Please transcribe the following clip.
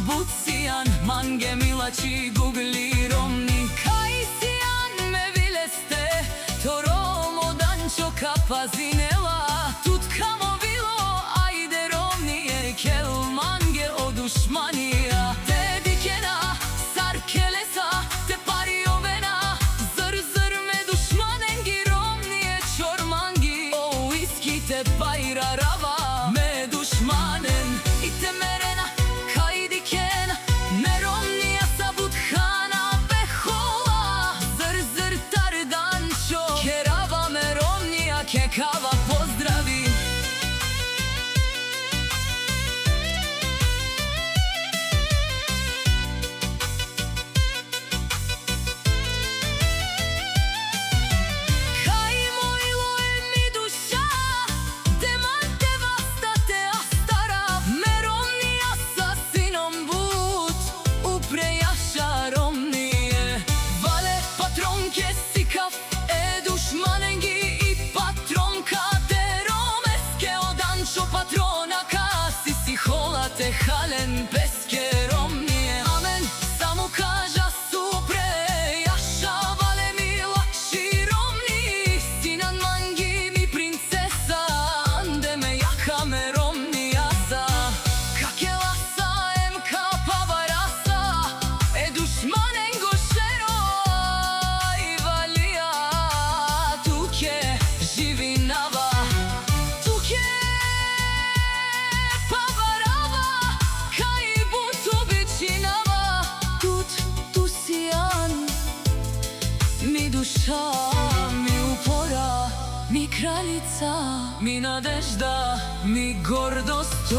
Bucian, mange milači guglirom ni Kaisian me vileste Toromo dančo kapazinela Tut kamo vilo ajde romnije Kel mange odušmanija Te dikena sar kelesa Te pariovena Zır zır me dušmanengi romnije Čormangi o iski te pajra rava Me dušmanen i te merena Kajdikena me romnija sabutkhana behola Zır zır tar dančo Kerava me romnija kekava pozdravi Patrona kasi si hola te halen peske romnije Amen samo kaža supre jaša vale mila ši romni Sinan mangi mi princesa ande me jaka me romnija sa Kakela sa em kapa varasa e dušmanen gošero I valija tuke živi nava Mi duša, mi upora, mi kraljica, mi nadežda, mi gordost